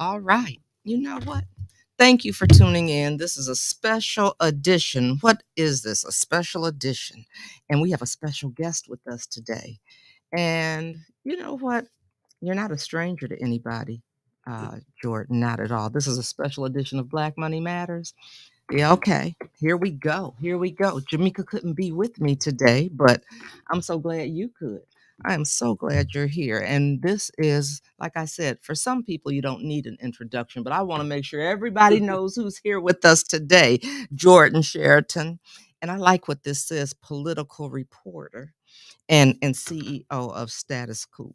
All right. You know what? Thank you for tuning in. This is a special edition. What is this? A special edition. And we have a special guest with us today. And you know what? You're not a stranger to anybody, Jordan, not at all. This is a special edition of Black Money Matters. Yeah, okay. Here we go. Here we go. Jamaica couldn't be with me today, but I'm so glad you could. I am so glad you're here. And this is, like I said, for some people, you don't need an introduction, but I want to make sure everybody knows who's here with us today. Jordan Chariton. And I like what this says, political reporter and CEO of Status Coup.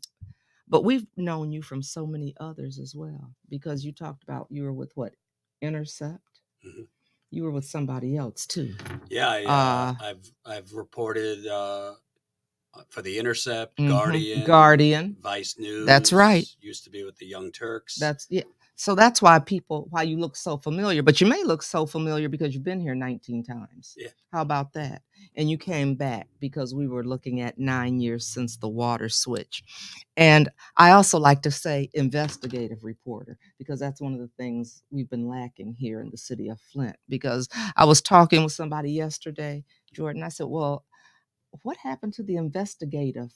But we've known you from so many others as well, because you talked about you were with what? Intercept? Mhm. You were with somebody else too. Yeah, I've reported for the Intercept, Guardian. Vice News. That's right. Used to be with the Young Turks. That's yeah. So that's why you look so familiar, but you may look so familiar because you've been here 19 times. Yeah. How about that? And you came back because we were looking at 9 years since the water switch. And I also like to say investigative reporter, because that's one of the things we've been lacking here in the city of Flint. Because I was talking with somebody yesterday, Jordan, I said, well, what happened to the investigative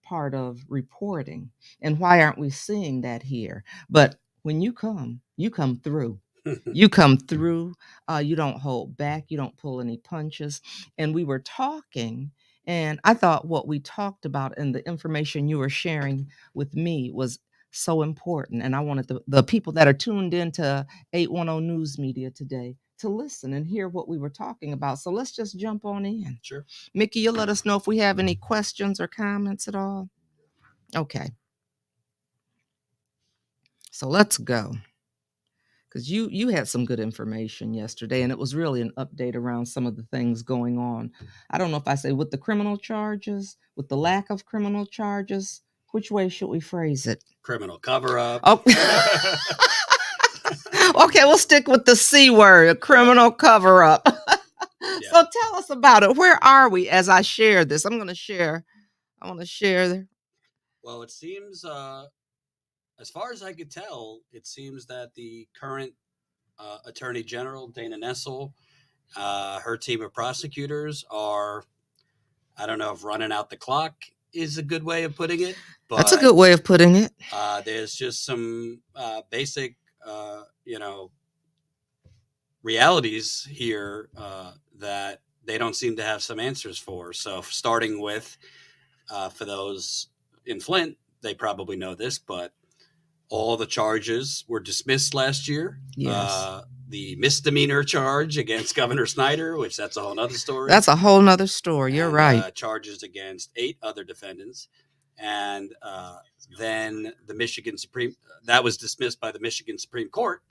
part of reporting, and why aren't we seeing that here? But when you come through. You come through. You don't hold back. You don't pull any punches. And we were talking, and I thought what we talked about and the information you were sharing with me was so important. And I wanted the people that are tuned into 810 News Media today to listen and hear what we were talking about. So let's just jump on in. Sure. Mickey, you'll let us know if we have any questions or comments at all. Okay. So let's go. Because you had some good information yesterday, and it was really an update around some of the things going on. I don't know if I say with the criminal charges, with the lack of criminal charges. Which way should we phrase it? Criminal cover up. Oh. Okay, we'll stick with the C word, a criminal cover up. Yeah. So tell us about it. Where are we as I share this? I want to share. Well, it seems, as far as I could tell, it seems that the current Attorney General, Dana Nessel, her team of prosecutors are, I don't know if running out the clock is a good way of putting it. But, that's a good way of putting it. There's just some basic, realities here that they don't seem to have some answers for. So starting with, for those in Flint, they probably know this, but all the charges were dismissed last year. Yes. The misdemeanor charge against Governor Snyder, which that's a whole nother story. That's a whole nother story. You're right. Charges against 8 other defendants. And then the Michigan Supreme, that was dismissed by the Michigan Supreme Court,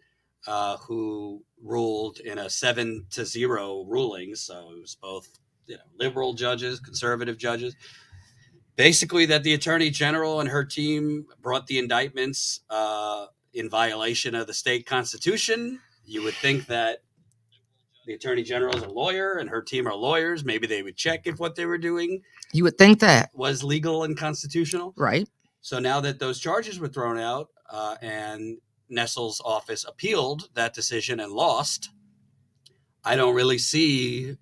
who ruled in a 7-0 ruling. So it was both, liberal judges, conservative judges. Basically, that the Attorney General and her team brought the indictments in violation of the state constitution. You would think that the Attorney General is a lawyer and her team are lawyers. Maybe they would check if what they were doing, you would think, that was legal and constitutional. Right. So now that those charges were thrown out and Nessel's office appealed that decision and lost, I don't really see,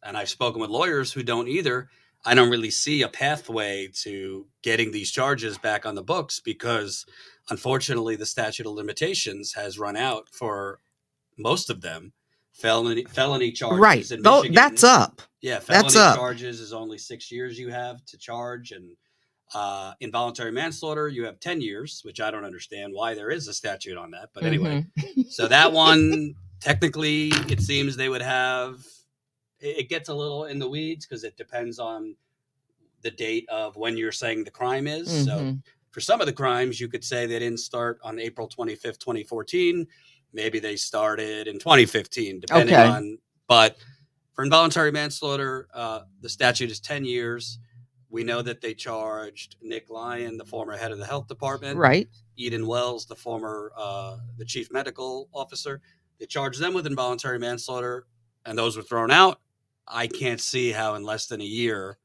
and I've spoken with lawyers who don't either, I don't really see a pathway to getting these charges back on the books, because unfortunately the statute of limitations has run out for most of them. Felony charges, right, in Michigan, that's up. Yeah, felony charges is only 6 years you have to charge, and involuntary manslaughter you have 10 years, which I don't understand why there is a statute on that, but anyway. So that one, technically it seems they would have, it gets a little in the weeds because it depends on the date of when you're saying the crime is. So for some of the crimes, you could say they didn't start on April 25th, 2014. Maybe they started in 2015, depending on. But for involuntary manslaughter, the statute is 10 years. We know that they charged Nick Lyon, the former head of the health department. Right. Eden Wells, the former, the chief medical officer. They charged them with involuntary manslaughter, and those were thrown out. I can't see how in less than a year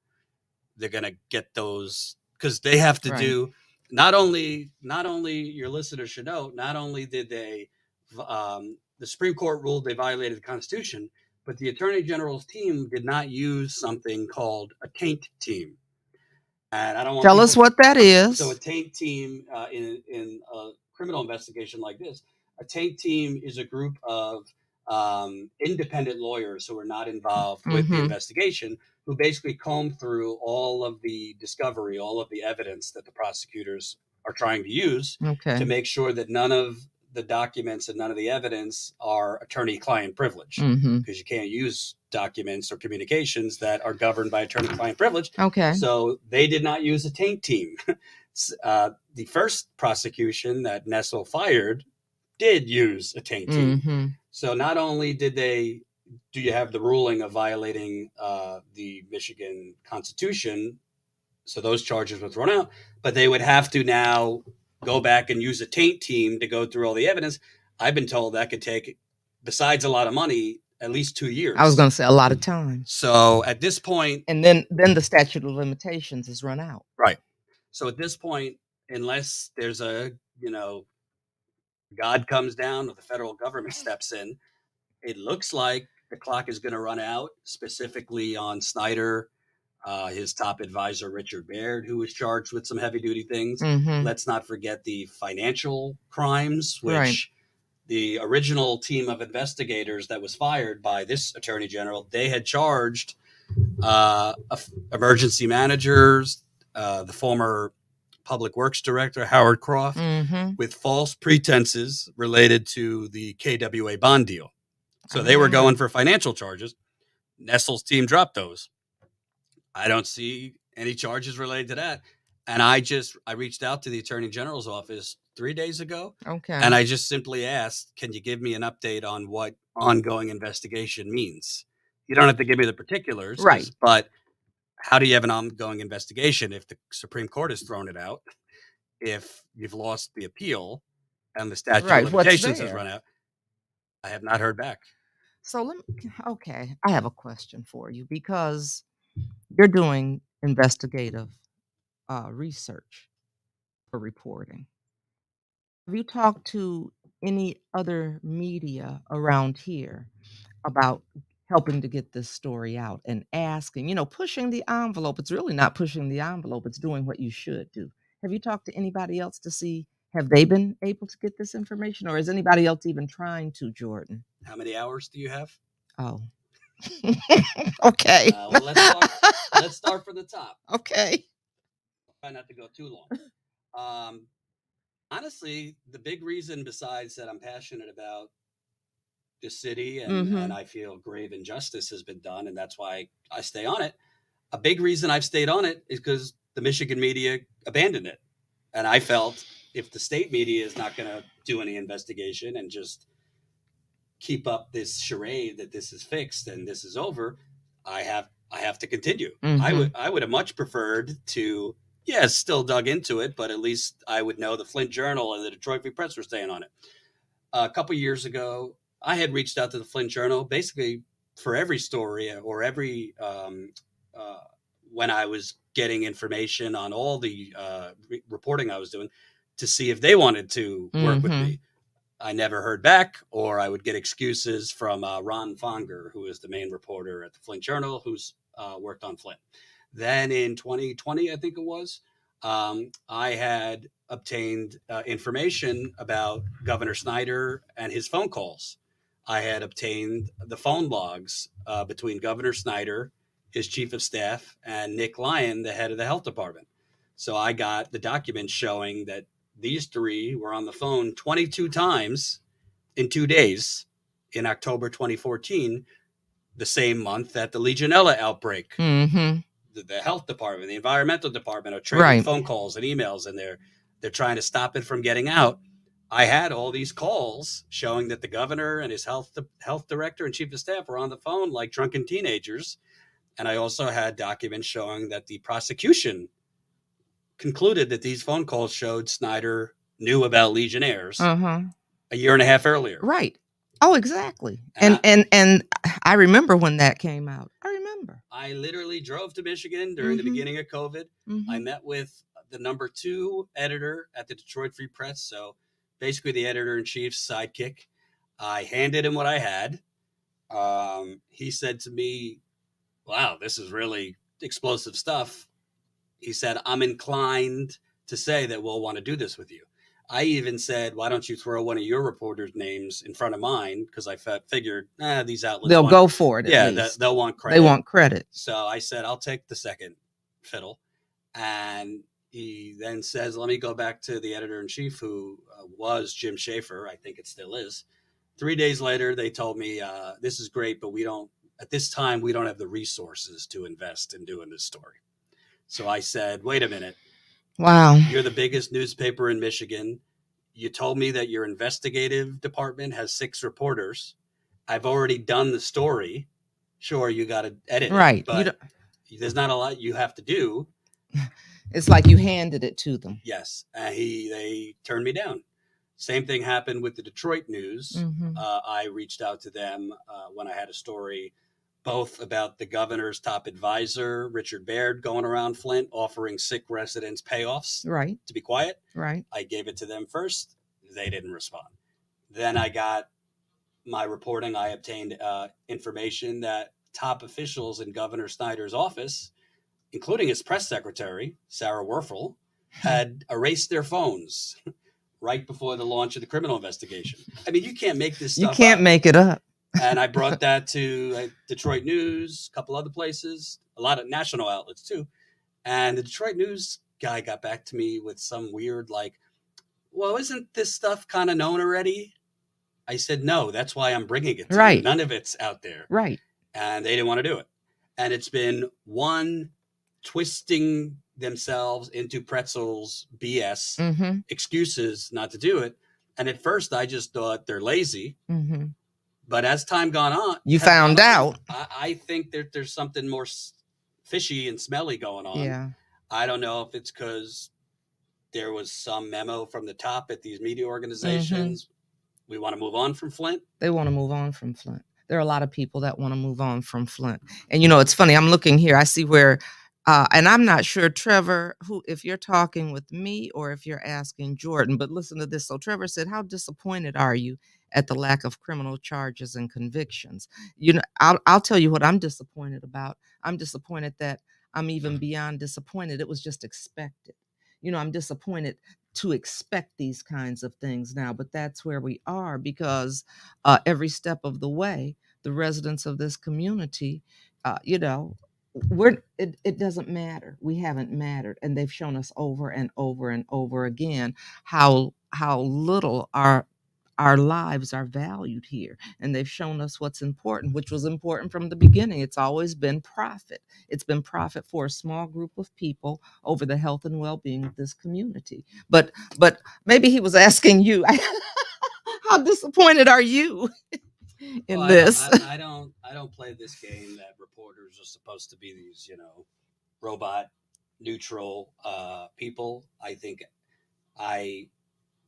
they're going to get those, because they have to do not only your listeners should know, not only did they the Supreme Court ruled they violated the Constitution, but the Attorney General's team did not use something called a taint team. And I don't want Tell us what that is. So a taint team in a criminal investigation like this, a taint team is a group of independent lawyers who are not involved with the investigation, who basically comb through all of the discovery, all of the evidence that the prosecutors are trying to use to make sure that none of the documents and none of the evidence are attorney-client privilege, because you can't use documents or communications that are governed by attorney-client privilege. Okay. So they did not use a taint team. The first prosecution that Nessel fired did use a taint team. So not only do you have the ruling of violating the Michigan Constitution, so those charges were thrown out, but they would have to now go back and use a taint team to go through all the evidence. I've been told that could take, besides a lot of money, at least 2 years. I was going to say a lot of time. So at this point, and then the statute of limitations is run out. Right. So at this point, unless there's God comes down or the federal government steps in, it looks like the clock is going to run out, specifically on Snyder, his top advisor, Richard Baird, who was charged with some heavy duty things. Let's not forget the financial crimes, which the original team of investigators that was fired by this attorney general, they had charged emergency managers, the former public works director, Howard Croft, with false pretenses related to the KWA bond deal. So they were going for financial charges. Nessel's team dropped those. I don't see any charges related to that. And I reached out to the Attorney General's office 3 days ago. Okay. And I just simply asked, can you give me an update on what ongoing investigation means? You don't have to give me the particulars. Right. But how do you have an ongoing investigation if the Supreme Court has thrown it out, if you've lost the appeal, and the statute of limitations has run out? I have not heard back. So okay, I have a question for you, because you're doing investigative research for reporting. Have you talked to any other media around here about helping to get this story out and asking, pushing the envelope? It's really not pushing the envelope, it's doing what you should do. Have you talked to anybody else to see, have they been able to get this information, or is anybody else even trying to, Jordan? How many hours do you have? Oh. Okay. Well, let's start from the top. Okay. Try not to go too long. Honestly, the big reason, besides that I'm passionate about this city and I feel grave injustice has been done, and that's why I stay on it. A big reason I've stayed on it is because the Michigan media abandoned it. And I felt if the state media is not going to do any investigation and just keep up this charade that this is fixed and this is over, I have to continue. I would have much preferred to, still dug into it, but at least I would know the Flint Journal and the Detroit Free Press were staying on it. A couple years ago, I had reached out to the Flint Journal basically for every story or every when I was getting information on all the reporting I was doing, to see if they wanted to work with me. I never heard back, or I would get excuses from Ron Fonger, who is the main reporter at the Flint Journal, who's worked on Flint. Then in 2020, I think it was, I had obtained information about Governor Snyder and his phone calls. I had obtained the phone logs between Governor Snyder, his chief of staff, and Nick Lyon, the head of the health department. So I got the documents showing that these three were on the phone 22 times in 2 days in October 2014, the same month that the Legionella outbreak. The health department, the environmental department are trading phone calls and emails, and they're trying to stop it from getting out. I had all these calls showing that the governor and his health director and chief of staff were on the phone like drunken teenagers. And I also had documents showing that the prosecution concluded that these phone calls showed Snyder knew about Legionnaires a year and a half earlier. Right. Oh, exactly. And I remember when that came out. I remember. I literally drove to Michigan during the beginning of COVID. I met with the number 2 editor at the Detroit Free Press. So basically the editor-in-chief's sidekick. I handed him what I had. He said to me, wow, this is really explosive stuff. He said, I'm inclined to say that we'll want to do this with you. I even said, why don't you throw one of your reporters' names in front of mine? Because I figured, these outlets they'll go for it. They'll want credit. They want credit. So I said, I'll take the second fiddle. And he then says, let me go back to the editor-in-chief, who was Jim Schaefer. I think it still is. 3 days later, they told me, this is great, but at this time, we don't have the resources to invest in doing this story. So I said, wait a minute. Wow. You're the biggest newspaper in Michigan. You told me that your investigative department has 6 reporters. I've already done the story. Sure, you got to edit it, but there's not a lot you have to do. It's like you handed it to them. Yes. They turned me down. Same thing happened with the Detroit News. Mm-hmm. I reached out to them when I had a story both about the governor's top advisor, Richard Baird, going around Flint offering sick residents payoffs to be quiet. Right. I gave it to them first. They didn't respond. Then I got my reporting. I obtained information that top officials in Governor Snyder's office, including his press secretary, Sarah Werfel, had erased their phones right before the launch of the criminal investigation. I mean, you can't make this stuff up. You can't make it up. And I brought that to Detroit News, a couple other places, a lot of national outlets too. And the Detroit News guy got back to me with some weird, like, well, isn't this stuff kind of known already? I said, no, that's why I'm bringing it to you. None of it's out there. Right. And they didn't want to do it. And it's been one twisting themselves into pretzels, BS, excuses not to do it. And at first I just thought they're lazy. Mm-hmm. But as time gone on, you found out. I think there's something more fishy and smelly going on. Yeah. I don't know if it's because there was some memo from the top at these media organizations. Mm-hmm. We want to move on from Flint. They want to move on from Flint. There are a lot of people that want to move on from Flint. And, it's funny. I'm looking here. I see where, and I'm not sure, Trevor, if you're talking with me or if you're asking Jordan, but listen to this. So Trevor said, how disappointed are you at the lack of criminal charges and convictions? I'll tell you what I'm disappointed about. I'm disappointed that I'm even beyond disappointed. It was just expected. I'm disappointed to expect these kinds of things now, but that's where we are because every step of the way, the residents of this community, it doesn't matter. We haven't mattered, and they've shown us over and over and over again how little our lives are valued here. And they've shown us what's important, which was important from the beginning. It's always been profit. It's been profit for a small group of people over the health and well-being of this community. But maybe he was asking you, how disappointed are you in this? I don't play this game that reporters are supposed to be these, robot neutral people. I think I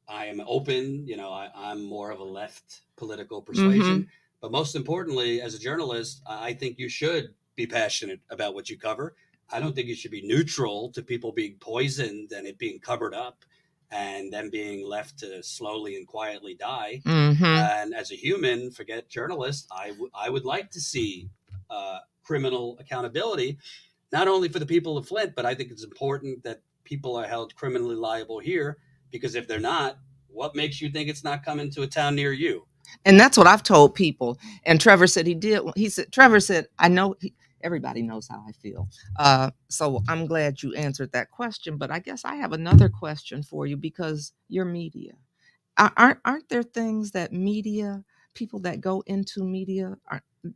am open, I'm more of a left political persuasion. But most importantly, as a journalist, I think you should be passionate about what you cover. I don't think you should be neutral to people being poisoned and it being covered up and them being left to slowly and quietly die. And as a human, forget journalist, I would like to see criminal accountability, not only for the people of Flint, but I think it's important that people are held criminally liable here. Because if they're not, what makes you think it's not coming to a town near you? And that's what I've told people. And Trevor said he did. Trevor said, I know everybody knows how I feel. So I'm glad you answered that question. But I guess I have another question for you because you're media. Aren't there things that people that go into media,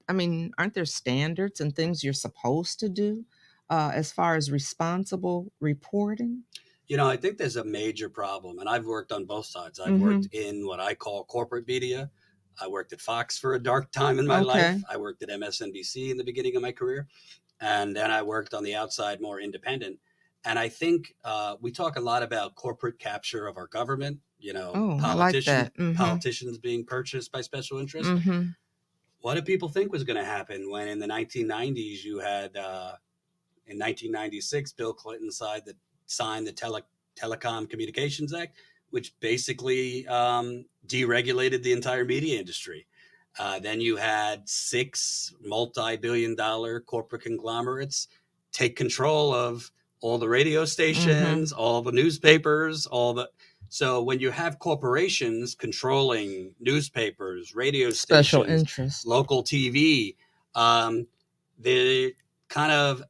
aren't there standards and things you're supposed to do as far as responsible reporting? I think there's a major problem, and I've worked on both sides. I've worked in what I call corporate media. I worked at Fox for a dark time in my life. I worked at MSNBC in the beginning of my career, and then I worked on the outside, more independent. And I think we talk a lot about corporate capture of our government, politicians being purchased by special interests. What do people think was going to happen when in the 1990s you had, in 1996, Bill Clinton signed the signed the Telecom Communications Act, which basically deregulated the entire media industry. Then you had 6 multi-billion-dollar corporate conglomerates take control of all the radio stations, all the newspapers, all the. So when you have corporations controlling newspapers, radio Special stations, interest. local TV, um, the kind of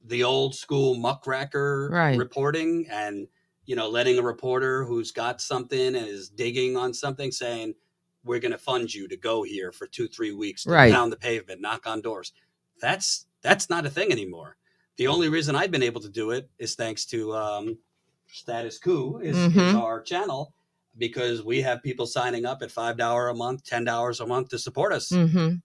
the old school muckracker Right. reporting, and letting a reporter who's got something and is digging on something saying, we're going to fund you to go here for 2-3 weeks to Right. pound the pavement, knock on doors. That's not a thing anymore. The only reason I've been able to do it is thanks to Status Coup is our channel, because we have people signing up at $5 a month, $10 a month to support us.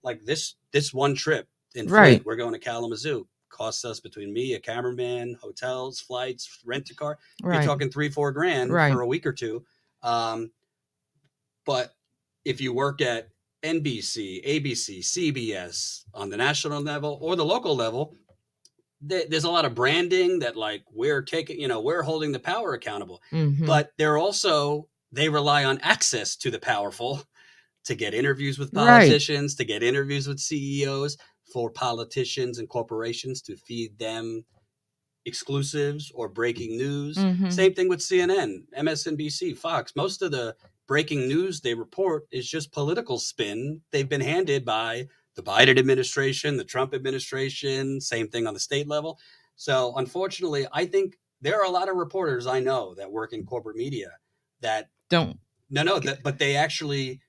Like this one trip in Flint, we're going to Kalamazoo. Costs us, between me, a cameraman, hotels, flights, rent a car. You're talking $3-4 grand for a week or two. But if you work at NBC, ABC, CBS on the national level or the local level, there's a lot of branding that, like, we're taking, we're holding the power accountable. But they rely on access to the powerful to get interviews with politicians, to get interviews with CEOs, for politicians and corporations to feed them exclusives or breaking news. Same thing with CNN, MSNBC, Fox. Most of the breaking news they report is just political spin they've been handed by the Biden administration, the Trump administration, same thing on the state level. So unfortunately, I think there are a lot of reporters I know that work in corporate media that don't. But they actually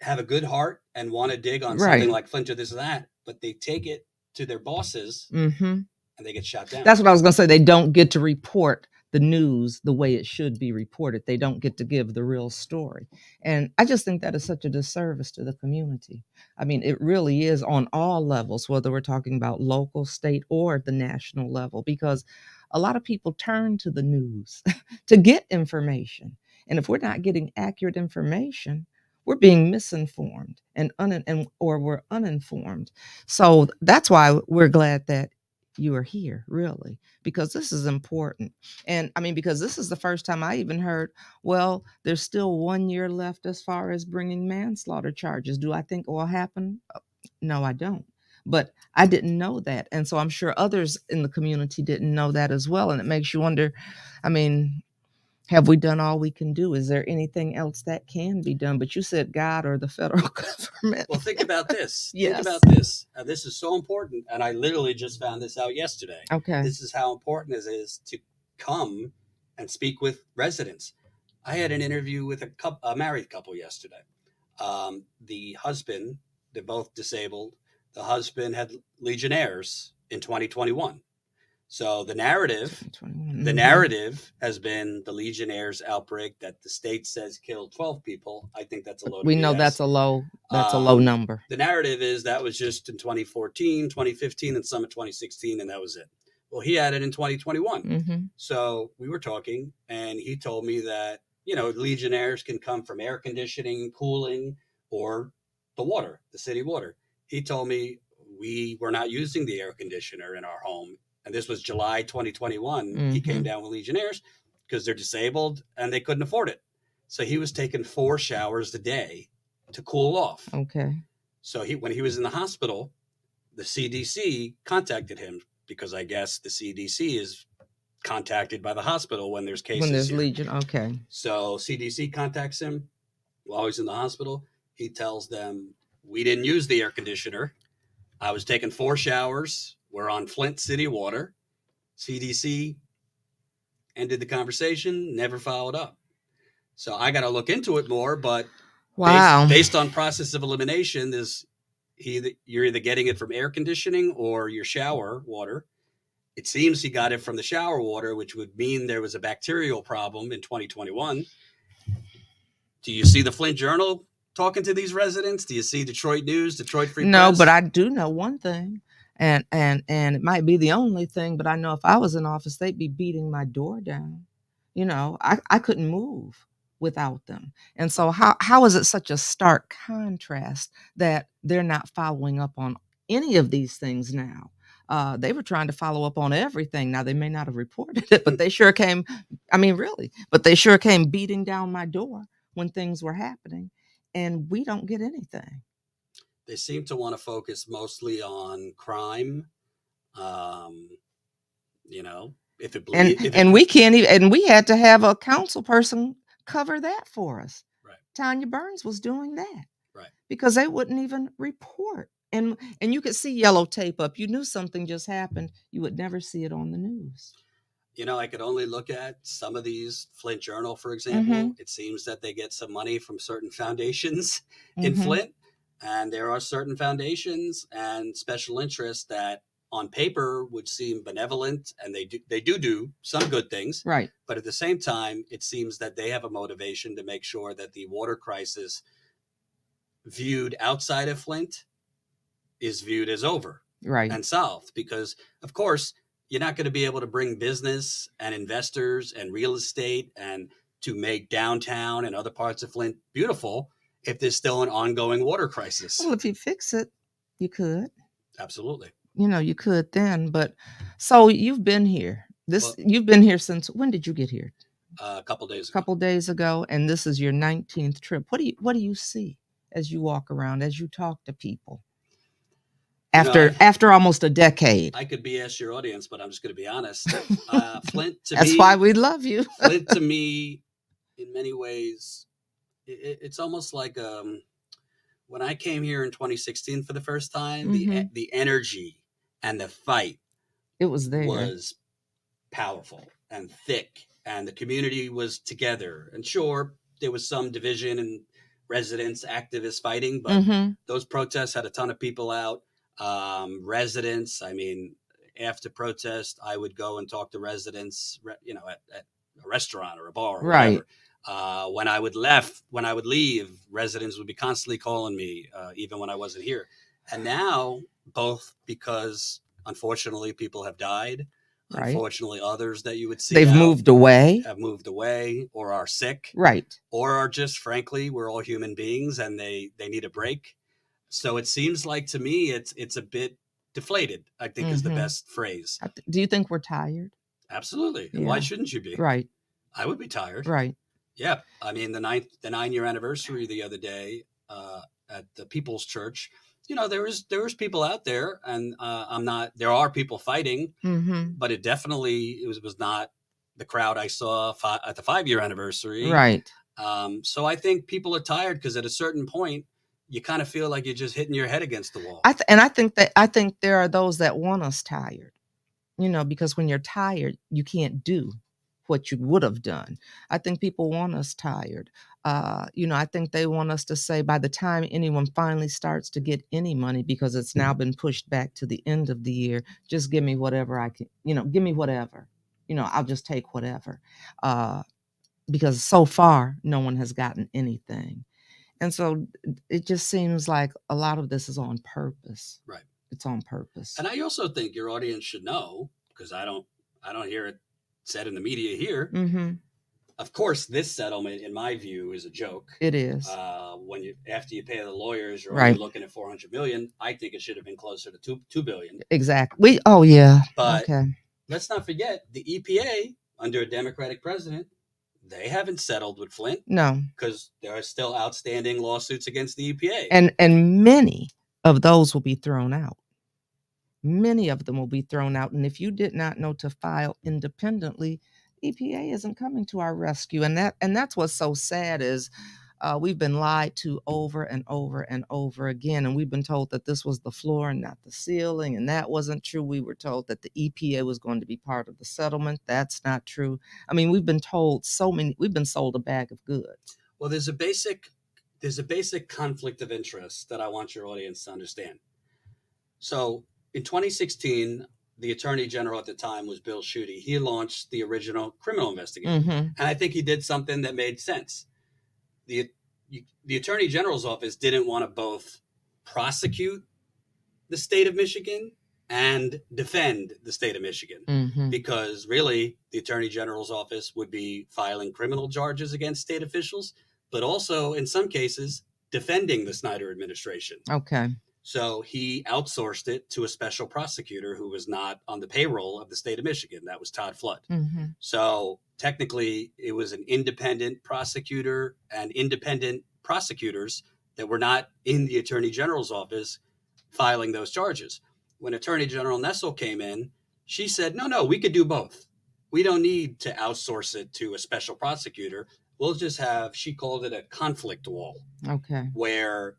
have a good heart and want to dig on something like Flint or this or that, but they take it to their bosses and they get shot down. That's what I was going to say. They don't get to report the news the way it should be reported. They don't get to give the real story. And I just think that is such a disservice to the community. I mean, it really is on all levels, whether we're talking about local, state, or the national level, because a lot of people turn to the news to get information. And if we're not getting accurate information, we're being misinformed or we're uninformed. So that's why we're glad that you are here, really, because this is important. And I mean, because this is the first time I even heard, well, there's still 1 year left as far as bringing manslaughter charges. Do I think it will happen? No, I don't. But I didn't know that. And so I'm sure others in the community didn't know that as well. And it makes you wonder, I mean, have we done all we can do? Is there anything else that can be done? But you said God or the federal government. Well, think about this. Yes. Think about this. This is so important. And I literally just found this out yesterday. Okay. This is how important it is to come and speak with residents. I had an interview with a married couple yesterday. The husband, they're both disabled. The husband had Legionnaires in 2021. So the narrative has been the Legionnaires outbreak that the state says killed 12 people. I think that's a low. We know that's a low number. The narrative is that was just in 2014, 2015, and some in 2016, and that was it. Well, he had it in 2021. So we were talking, and he told me that, Legionnaires can come from air conditioning, cooling, or the water, the city water. He told me we were not using the air conditioner in our home. And this was July 2021. He came down with Legionnaires because they're disabled and they couldn't afford it. So he was taking 4 showers a day to cool off. Okay. So when he was in the hospital, the CDC contacted him, because I guess the CDC is contacted by the hospital when there's cases. When there's Legion. Okay. So CDC contacts him while he's in the hospital. He tells them, we didn't use the air conditioner. I was taking 4 showers. We're on Flint City Water. CDC ended the conversation, never followed up. So I got to look into it more, but based on process of elimination, you're either getting it from air conditioning or your shower water. It seems he got it from the shower water, which would mean there was a bacterial problem in 2021. Do you see the Flint Journal talking to these residents? Do you see Detroit News, Detroit Free Press? No, but I do know one thing. And it might be the only thing, but I know if I was in office, they'd be beating my door down. I couldn't move without them. And so how is it such a stark contrast that they're not following up on any of these things now? They were trying to follow up on everything. Now they may not have reported it, but they sure came. I mean, really, but they sure came beating down my door when things were happening, and we don't get anything. They seem to want to focus mostly on crime. Um, if it And bleed, if it and we can't even. And we had to have a council person cover that for us. right, Tanya Burns was doing that right. because they wouldn't even report. And you could see yellow tape up. You knew something just happened. You would never see it on the news. I could only look at some of these. Flint Journal, for example. Mm-hmm. It seems that they get some money from certain foundations in Mm-hmm. Flint, and there are certain foundations and special interests that, on paper, would seem benevolent, and they do some good things. Right. But at the same time, it seems that they have a motivation to make sure that the water crisis viewed outside of Flint is viewed as over Right. and solved, because of course you're not going to be able to bring business and investors and real estate and to make downtown and other parts of Flint beautiful if there's still an ongoing water crisis. Well, if you fix it, you could. Absolutely. You could then. But so you've been here. You've been here since when did you get here? A couple days ago. Couple days ago, and this is your 19th trip. What do you see as you walk around, as you talk to people? After almost a decade. I could BS your audience, but I'm just going to be honest. Flint to That's me. That's why we love you. Flint to me, in many ways, it's almost like when I came here in 2016 for the first time, the energy and the fight, it was there, was powerful and thick, and the community was together. And sure, there was some division and residents, activists fighting, but those protests had a ton of people out. Residents, I mean, after protest, I would go and talk to residents, at a restaurant or a bar or whatever. When I would leave, residents would be constantly calling me, even when I wasn't here. And now, both because unfortunately people have died, right. Unfortunately others that you would see have moved away, or are sick, right, or are just, frankly, we're all human beings and they need a break. So it seems like to me it's a bit deflated, I think is the best phrase. Do you think we're tired? Absolutely. Yeah. Why shouldn't you be? Right. I would be tired. Right. Yeah. I mean, the 9-year anniversary the other day at the People's Church, there was people out there, and there are people fighting, but it definitely was not the crowd I saw at the 5-year anniversary. Right. So I think people are tired because at a certain point, you kind of feel like you're just hitting your head against the wall. I think there are those that want us tired, because when you're tired, you can't do what you would have done. I think people want us tired. I think they want us to say, by the time anyone finally starts to get any money, because it's now been pushed back to the end of the year, just give me whatever I can, give me whatever, I'll just take whatever. Because so far, no one has gotten anything. And so it just seems like a lot of this is on purpose. Right. It's on purpose. And I also think your audience should know, because I don't hear it said in the media here. Mm-hmm. Of course, this settlement, in my view, is a joke. It is. After you pay the lawyers, you're right. only looking at $400 million. I think it should have been closer to $2 billion. Exactly. Oh yeah. But let's not forget the EPA, under a Democratic president, they haven't settled with Flint. No. Because there are still outstanding lawsuits against the EPA. And many of those will be thrown out. Many of them will be thrown out. And if you did not know to file independently, EPA isn't coming to our rescue. And that's what's so sad is we've been lied to over and over and over again. And we've been told that this was the floor and not the ceiling. And that wasn't true. We were told that the EPA was going to be part of the settlement. That's not true. I mean, we've been told we've been sold a bag of goods. Well, there's a basic conflict of interest that I want your audience to understand. So in 2016, the Attorney General at the time was Bill Schuette. He launched the original criminal investigation. And I think he did something that made sense. The Attorney General's office didn't want to both prosecute the state of Michigan and defend the state of Michigan, because really the Attorney General's office would be filing criminal charges against state officials, but also in some cases defending the Snyder administration. Okay. So he outsourced it to a special prosecutor who was not on the payroll of the state of Michigan. That was Todd Flood. Mm-hmm. So technically, it was an independent prosecutor and independent prosecutors that were not in the Attorney General's office filing those charges. When Attorney General Nessel came in, she said, no, we could do both. We don't need to outsource it to a special prosecutor. We'll just have, she called it a conflict wall. Okay. Where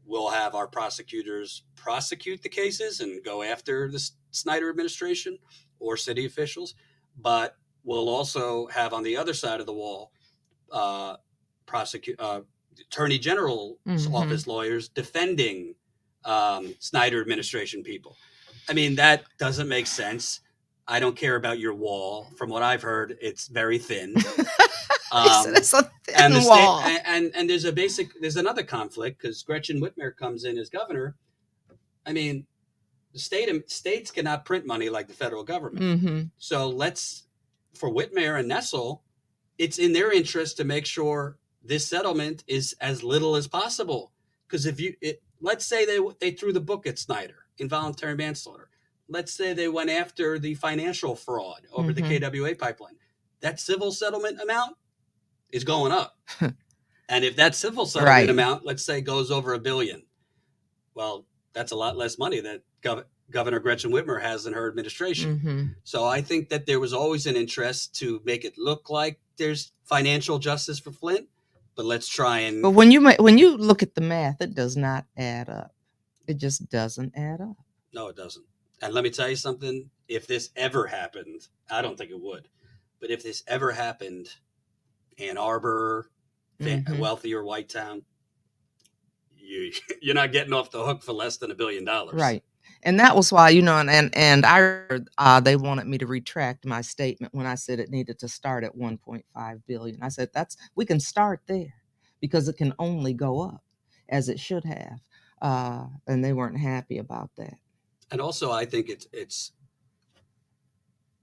we'll have our prosecutors prosecute the cases and go after the Snyder administration or city officials, but we'll also have on the other side of the wall Attorney General's office lawyers defending Snyder administration people. I mean, that doesn't make sense. I don't care about your wall. From what I've heard, it's very thin. It's a thin and the wall. State, and there's another conflict because Gretchen Whitmer comes in as governor. I mean, the states cannot print money like the federal government. Mm-hmm. So for Whitmer and Nessel, it's in their interest to make sure this settlement is as little as possible. Because let's say they threw the book at Snyder, involuntary manslaughter. Let's say they went after the financial fraud over the KWA pipeline. That civil settlement amount is going up. And if that civil settlement amount, let's say, goes over $1 billion, well, that's a lot less money that Governor Gretchen Whitmer has in her administration. Mm-hmm. So I think that there was always an interest to make it look like there's financial justice for Flint, but let's try and. But when you look at the math, it does not add up. It just doesn't add up. No, it doesn't. And let me tell you something. If this ever happened, I don't think it would, but if this ever happened, Ann Arbor, a wealthier white town, you're not getting off the hook for less than $1 billion. Right. And that was why, and I heard they wanted me to retract my statement when I said it needed to start at 1.5 billion. I said we can start there because it can only go up as it should have. And they weren't happy about that. And also, I think it's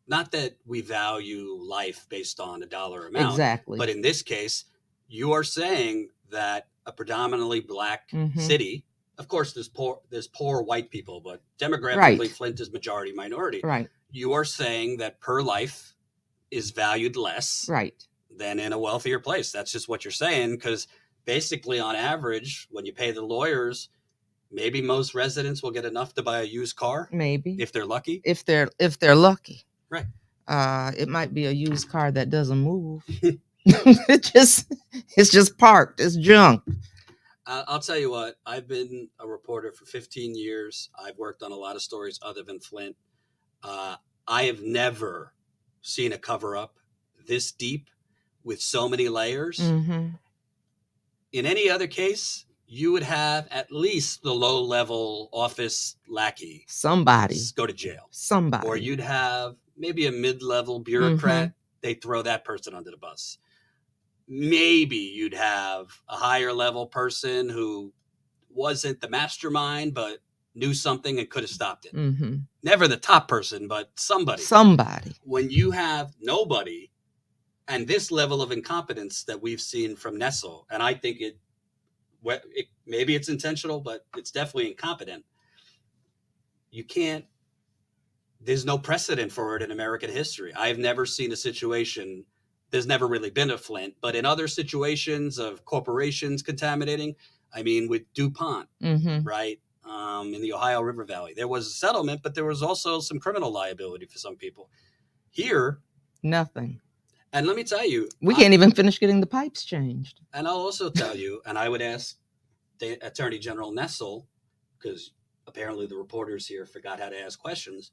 not that we value life based on a dollar amount. Exactly. But in this case, you are saying that a predominantly black city, of course, there's poor white people, but demographically, Flint is majority minority. Right. You are saying that per life is valued less than in a wealthier place. That's just what you're saying, because basically, on average, when you pay the lawyers, maybe most residents will get enough to buy a used car. Maybe. If they're lucky. If they're lucky. Right. It might be a used car that doesn't move. It's just parked. It's junk. I'll tell you what. I've been a reporter for 15 years. I've worked on a lot of stories other than Flint. I have never seen a cover-up this deep with so many layers. Mm-hmm. In any other case, you would have at least the low-level office lackey. Somebody. Go to jail. Somebody. Or you'd have maybe a mid-level bureaucrat. They throw that person under the bus. Maybe you'd have a higher-level person who wasn't the mastermind, but knew something and could have stopped it. Mm-hmm. Never the top person, but somebody. Somebody. When you have nobody and this level of incompetence that we've seen from Nessel, and I think maybe it's intentional, but it's definitely incompetent. There's no precedent for it in American history. I've never seen a situation, there's never really been a Flint, but in other situations of corporations contaminating, I mean, with DuPont, right? In the Ohio River Valley, there was a settlement, but there was also some criminal liability for some people. Here, nothing. And let me tell you, we can't even finish getting the pipes changed. And I'll also tell you, and I would ask the Attorney General Nessel, because apparently the reporters here forgot how to ask questions.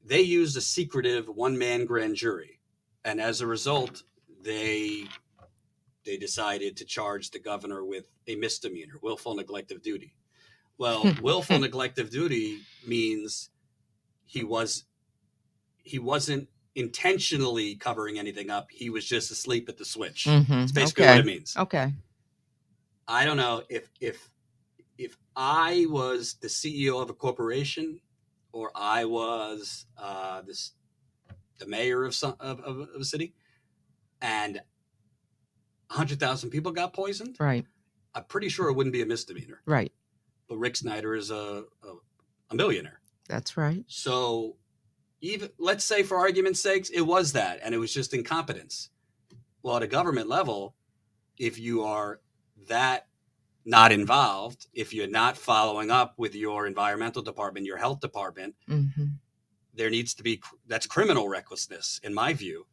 They used a secretive one-man grand jury, and as a result, they decided to charge the governor with a misdemeanor, willful neglect of duty. Well, willful neglect of duty means he wasn't intentionally covering anything up. He was just asleep at the switch. It's basically what it means. Okay. I don't know if I was the CEO of a corporation, or I was the mayor of a city, and 100,000 people got poisoned. Right. I'm pretty sure it wouldn't be a misdemeanor. Right. but Rick Snyder is a millionaire. That's right. So even let's say for argument's sakes, it was that, and it was just incompetence. Well, at a government level, if you are that not involved, if you're not following up with your environmental department, your health department, there needs to be, that's criminal recklessness in my view.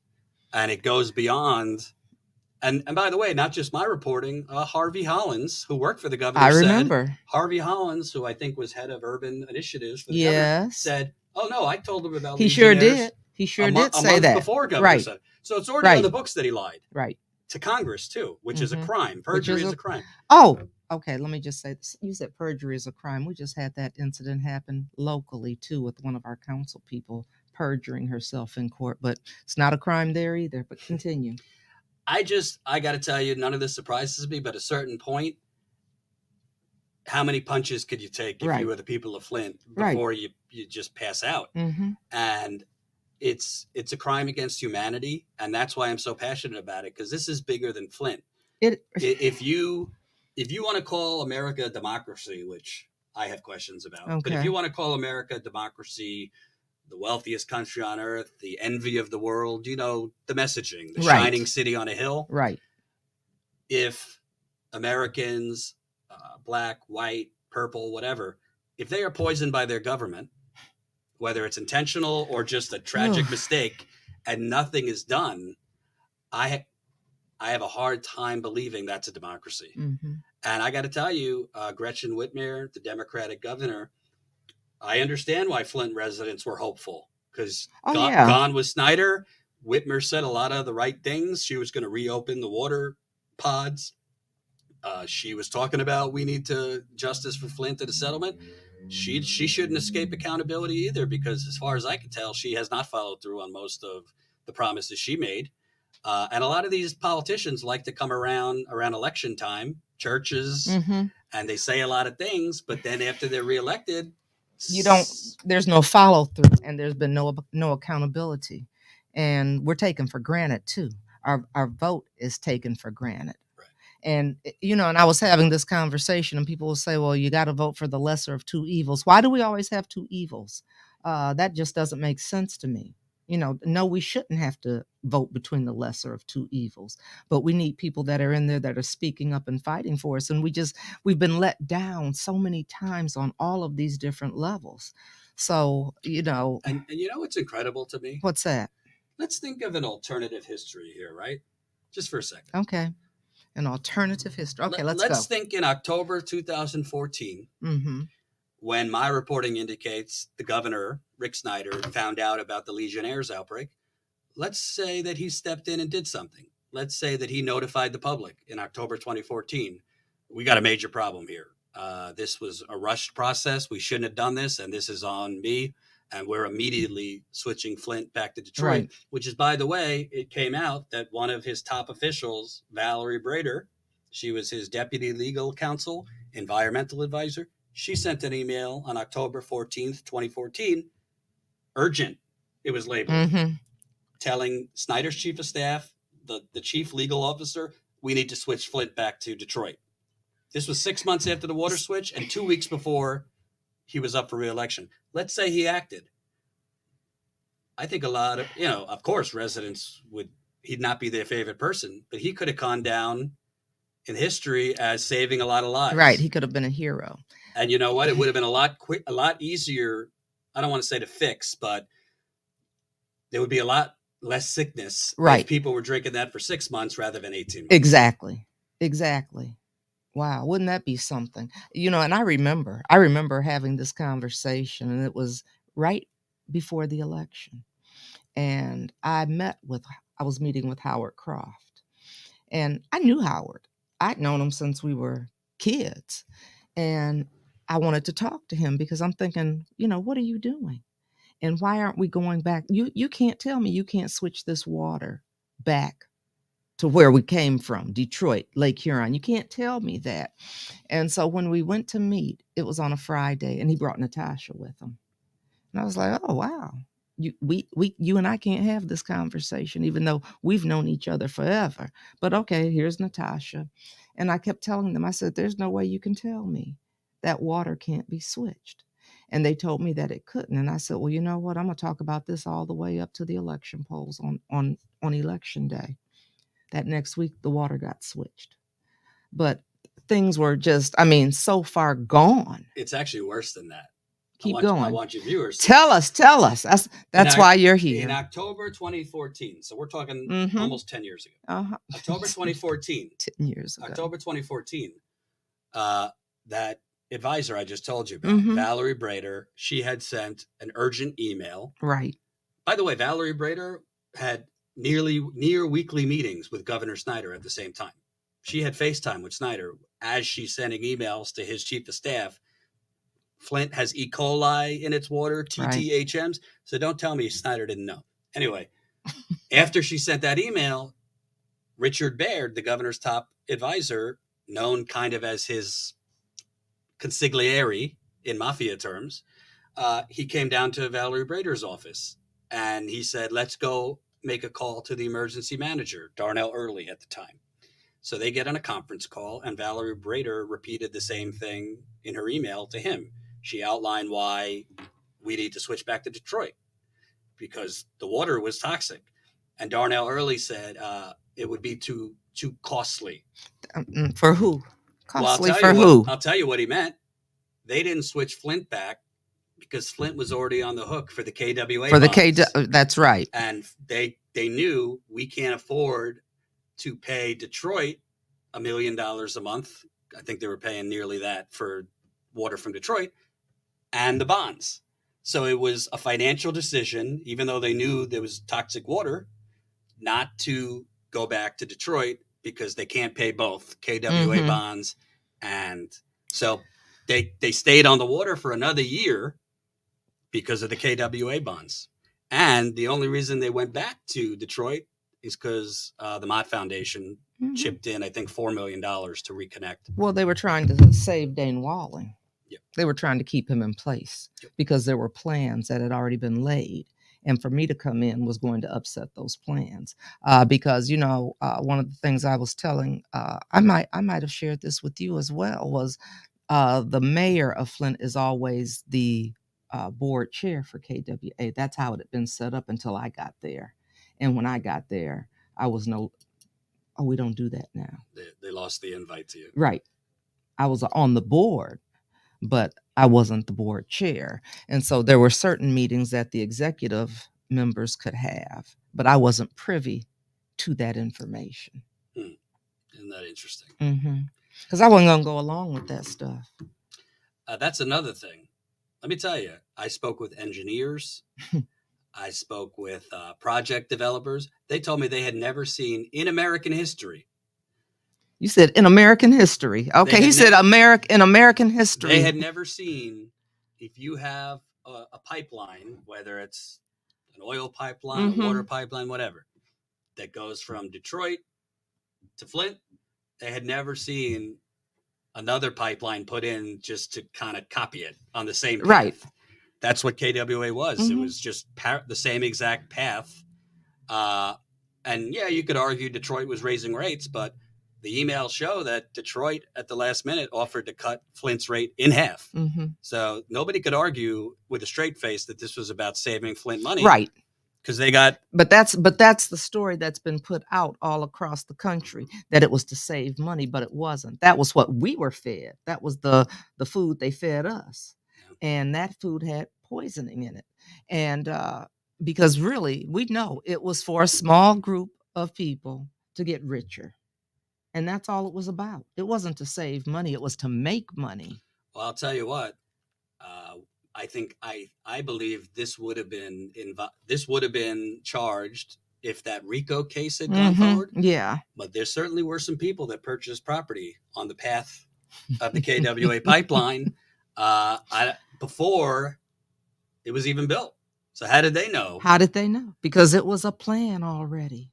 And it goes beyond, and by the way, not just my reporting, Harvey Hollins, who worked for the governor, I remember. Harvey Hollins, who I think was head of urban initiatives for the Yes. governor, said, oh no, I told him about He sure did. He sure did say month that. before governor said. So it's already on the books that he lied. Right. To Congress too, which is a crime. Perjury is a crime. Oh, okay. Let me just say this. You said perjury is a crime. We just had that incident happen locally too with one of our council people perjuring herself in court, but it's not a crime there either. But continue. I got to tell you, none of this surprises me, but at a certain point, how many punches could you take if you were the people of Flint before you just pass out? And it's a crime against humanity, and that's why I'm so passionate about it, because this is bigger than Flint. If you want to call America a democracy, which I have questions about, but if you want to call America a democracy, the wealthiest country on earth, the envy of the world, you know, the messaging, the shining city on a hill. Right. If Americans, black, white, purple, whatever, if they are poisoned by their government, whether it's intentional or just a tragic mistake, and nothing is done, I have a hard time believing that's a democracy. And I got to tell you, Gretchen Whitmer, the Democratic governor, I understand why Flint residents were hopeful, because gone was Snyder. Whitmer said a lot of the right things. She was going to reopen the water pods. She was talking about we need justice for Flint at a settlement. She shouldn't escape accountability either, because as far as I can tell, she has not followed through on most of the promises she made. And a lot of these politicians like to come around election time, churches, and they say a lot of things, but then after they're reelected, there's no follow through, and there's been no accountability, and we're taken for granted too. Our vote is taken for granted. And, you know, and I was having this conversation, and people will say, well, you got to vote for the lesser of two evils. Why do we always have two evils? That just doesn't make sense to me. You know, no, we shouldn't have to vote between the lesser of two evils, but we need people that are in there that are speaking up and fighting for us. And we've been let down so many times on all of these different levels. So, you know. And you know what's incredible to me? What's that? Let's think of an alternative history here, right? Just for a second. Okay. An alternative history. Okay, let's think in October 2014, when my reporting indicates the governor, Rick Snyder, found out about the Legionnaires outbreak. Let's say that he stepped in and did something. Let's say that he notified the public in October 2014. We got a major problem here. This was a rushed process. We shouldn't have done this, and this is on me. And we're immediately switching Flint back to Detroit, which is, by the way, it came out that one of his top officials, Valerie Brader, she was his deputy legal counsel, environmental advisor. She sent an email on October 14th, 2014, urgent, it was labeled, telling Snyder's chief of staff, the chief legal officer, we need to switch Flint back to Detroit. This was 6 months after the water switch and 2 weeks before he was up for re-election. Let's say he acted. I think a lot of, of course, residents he'd not be their favorite person, but he could have gone down in history as saving a lot of lives. Right. He could have been a hero. And you know what? It would have been a lot easier. I don't want to say to fix, but there would be a lot less sickness if people were drinking that for 6 months rather than 18 months. Exactly. Wow, wouldn't that be something? And I remember having this conversation, and it was right before the election. And I was meeting with Howard Croft. And I knew Howard. I'd known him since we were kids. And I wanted to talk to him because I'm thinking, what are you doing? And why aren't we going back? You can't tell me you can't switch this water back to where we came from, Detroit, Lake Huron. You can't tell me that. And so when we went to meet, it was on a Friday, and he brought Natasha with him. And I was like, oh, wow. You and I can't have this conversation, even though we've known each other forever. But okay, here's Natasha. And I kept telling them, I said, there's no way you can tell me that water can't be switched. And they told me that it couldn't. And I said, well, you know what? I'm going to talk about this all the way up to the election polls on election day. That next week, the water got switched. But things were just, I mean, so far gone. It's actually worse than that. Keep going. I want your viewers to tell us. That's why you're here. In October 2014, so we're talking almost 10 years ago. October 2014. 10 years ago. October 2014. That advisor I just told you about, Valerie Brader, she had sent an urgent email. Right. By the way, Valerie Brader had near weekly meetings with Governor Snyder at the same time. She had FaceTime with Snyder as she's sending emails to his chief of staff. Flint has E. coli in its water, TTHMs. Right. So don't tell me Snyder didn't know. Anyway, after she sent that email, Richard Baird, the governor's top advisor, known kind of as his consigliere in mafia terms, he came down to Valerie Brader's office and he said, let's go make a call to the emergency manager, Darnell Early at the time. So they get on a conference call and Valerie Brader repeated the same thing in her email to him. She outlined why we need to switch back to Detroit because the water was toxic. And Darnell Early said it would be too costly. For who? Costly for who? I'll tell you what he meant. They didn't switch Flint back because Flint was already on the hook for the KWA. For the that's right. And they knew we can't afford to pay Detroit $1 million a month. I think they were paying nearly that for water from Detroit and the bonds. So it was a financial decision, even though they knew there was toxic water, not to go back to Detroit because they can't pay both KWA bonds. And so they stayed on the water for another year because of the KWA bonds. And the only reason they went back to Detroit is because the Mott Foundation chipped in, I think, $4 million to reconnect. Well, they were trying to save Dane Walling. Yep. They were trying to keep him in place because there were plans that had already been laid. And for me to come in was going to upset those plans because, one of the things I was telling, I might have shared this with you as well, was the mayor of Flint is always the board chair for KWA. That's how it had been set up until I got there. And when I got there, I was we don't do that now. They lost the invite to you. Right. I was on the board, but I wasn't the board chair. And so there were certain meetings that the executive members could have, but I wasn't privy to that information. Isn't that interesting? Because I wasn't going to go along with that stuff. That's another thing. Let me tell you, I spoke with engineers. I spoke with project developers. They told me they had never seen in American history. You said in American history. Okay, he said in American history. They had never seen, if you have a pipeline, whether it's an oil pipeline, a water pipeline, whatever, that goes from Detroit to Flint, they had never seen another pipeline put in just to kind of copy it on the same path. Right. That's what KWA was. It was just the same exact path. And yeah, you could argue Detroit was raising rates, but the emails show that Detroit at the last minute offered to cut Flint's rate in half. So nobody could argue with a straight face that this was about saving Flint money. Right. Because they got... But that's the story that's been put out all across the country, that it was to save money, but it wasn't. That was what we were fed. That was the food they fed us. And that food had poisoning in it. And because really, we know it was for a small group of people to get richer. And that's all it was about. It wasn't to save money. It was to make money. Well, I'll tell you what. I believe this would have been charged if that RICO case had gone forward. Yeah. But there certainly were some people that purchased property on the path of the KWA pipeline before it was even built. So how did they know? How did they know? Because it was a plan already.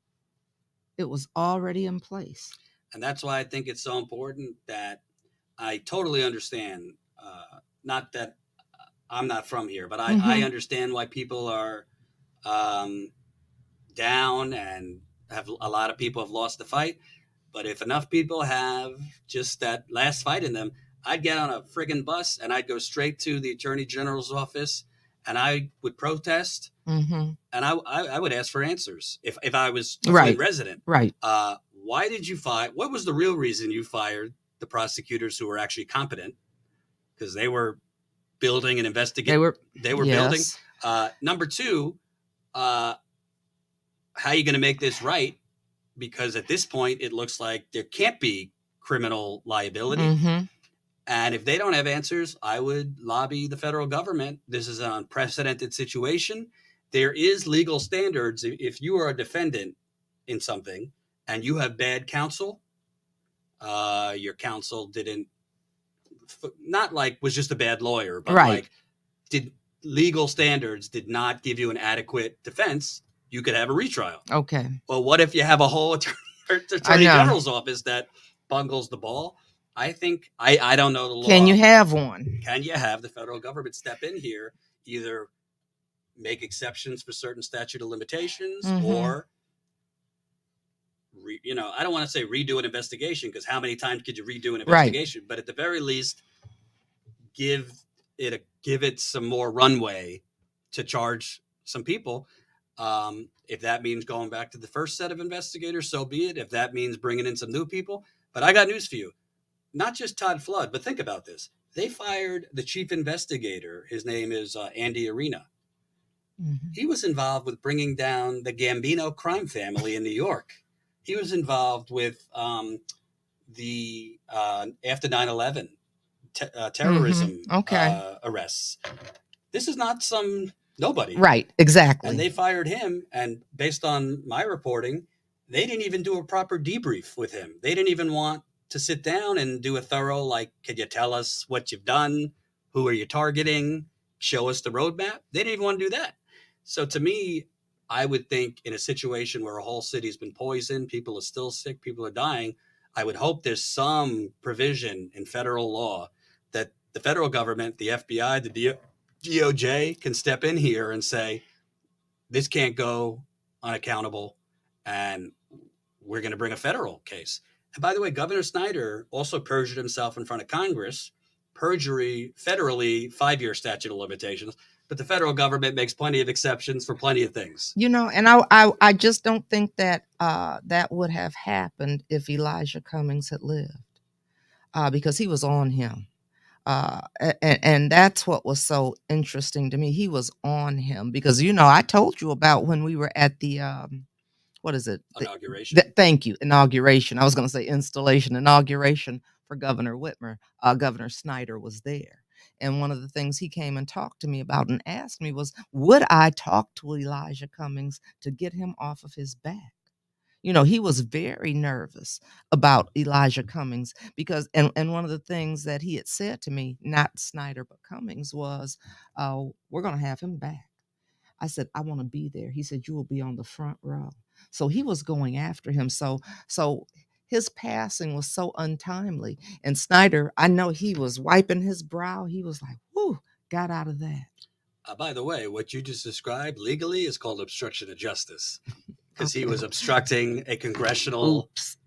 It was already in place. And that's why I think it's so important that I totally understand, not that I'm not from here, but I understand why people are down and a lot of people have lost the fight. But if enough people have just that last fight in them, I'd get on a friggin' bus and I'd go straight to the Attorney General's office and I would protest and I would ask for answers if I was a Flint resident. Right. Why did you fire? What was the real reason you fired the prosecutors who were actually competent? Because they were building and investigating. They were building. Number two, how are you going to make this right? Because at this point, it looks like there can't be criminal liability. And if they don't have answers, I would lobby the federal government. This is an unprecedented situation. There is legal standards. If you are a defendant in something and you have bad counsel, your counsel didn't, not like was just a bad lawyer, but like did legal standards did not give you an adequate defense, you could have a retrial. Okay. Well, what if you have a whole attorney general's office that bungles the ball? I think I don't know the law. Can you have one? Can you have the federal government step in here, either make exceptions for certain statute of limitations or I don't want to say redo an investigation, because how many times could you redo an investigation? But at the very least, give it some more runway to charge some people. If that means going back to the first set of investigators, so be it. If that means bringing in some new people. But I got news for you. Not just Todd Flood, but think about this. They fired the chief investigator. His name is Andy Arena. He was involved with bringing down the Gambino crime family in New York. He was involved with the after 9/11 terrorism arrests. This is not some nobody. Right, exactly. And they fired him. And based on my reporting, they didn't even do a proper debrief with him. They didn't even want to sit down and do a thorough, like, could you tell us what you've done? Who are you targeting? Show us the roadmap. They didn't even want to do that. So to me, I would think in a situation where a whole city's been poisoned, people are still sick, people are dying, I would hope there's some provision in federal law that the federal government, the FBI, the DOJ can step in here and say, this can't go unaccountable, and we're going to bring a federal case. And by the way, Governor Snyder also perjured himself in front of Congress. Perjury, federally, 5-year statute of limitations. But the federal government makes plenty of exceptions for plenty of things. And I just don't think that that would have happened if Elijah Cummings had lived, because he was on him. And that's what was so interesting to me. He was on him because, I told you about when we were at the, what is it? Inauguration. Thank you. Inauguration. I was going to say installation. Inauguration for Governor Whitmer. Governor Snyder was there. And one of the things he came and talked to me about and asked me was, would I talk to Elijah Cummings to get him off of his back? He was very nervous about Elijah Cummings because, and one of the things that he had said to me, not Snyder, but Cummings, was, we're going to have him back. I said, I want to be there. He said, you will be on the front row. So he was going after him. So his passing was so untimely. And Snyder, I know he was wiping his brow. He was like, whoo, got out of that. By the way, what you just described legally is called obstruction of justice. Because he was obstructing a congressional... Oops.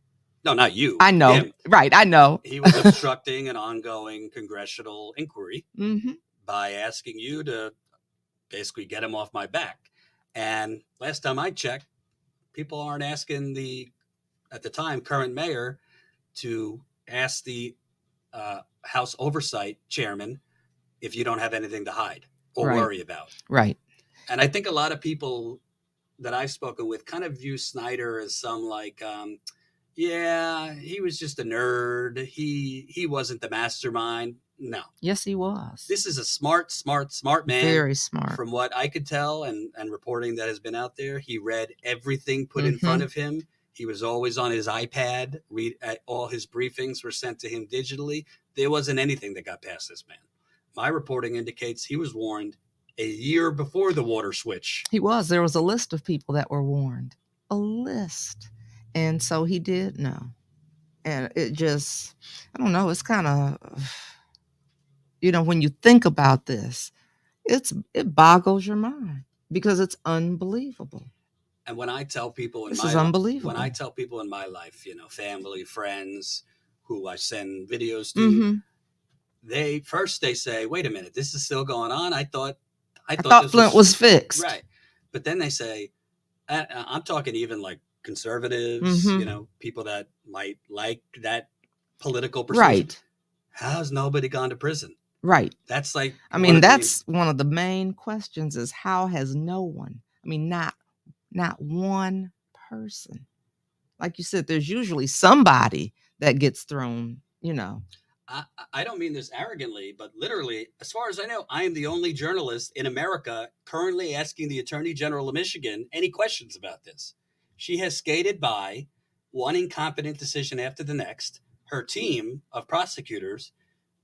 No, not you. I know. Him. Right, I know. He was obstructing an ongoing congressional inquiry by asking you to basically get him off my back. And last time I checked, people aren't asking the, at the time, current mayor to ask the House Oversight Chairman if you don't have anything to hide or worry about. Right. And I think a lot of people that I've spoken with kind of view Snyder as some like, yeah, he was just a nerd. He wasn't the mastermind. No. Yes, he was. This is a smart man. Very smart. From what I could tell and reporting that has been out there, he read everything put in front of him. He was always on his iPad. All his briefings were sent to him digitally. There wasn't anything that got past this man. My reporting indicates he was warned a year before the water switch. He was. There was a list of people that were warned. A list. And so he did know. And it just, I don't know, it's kind of, when you think about this, it boggles your mind because it's unbelievable. And when I tell people this is unbelievable. When I tell people in my life, family, friends who I send videos to, they say, wait a minute, this is still going on. I I thought thought this Flint was was fixed. right. But then they say, I'm talking even like conservatives, Mm-hmm. people that might like that political persuasion. Right. How's nobody gone to prison? Right. That's like I one mean, of the that's one of the main questions is how has no one, I mean, not one person. Like you said, there's usually somebody that gets thrown. I don't mean this arrogantly, but literally, as far as I know, I am the only journalist in America currently asking the Attorney General of Michigan any questions about this. She has skated by one incompetent decision after the next. Her team of prosecutors,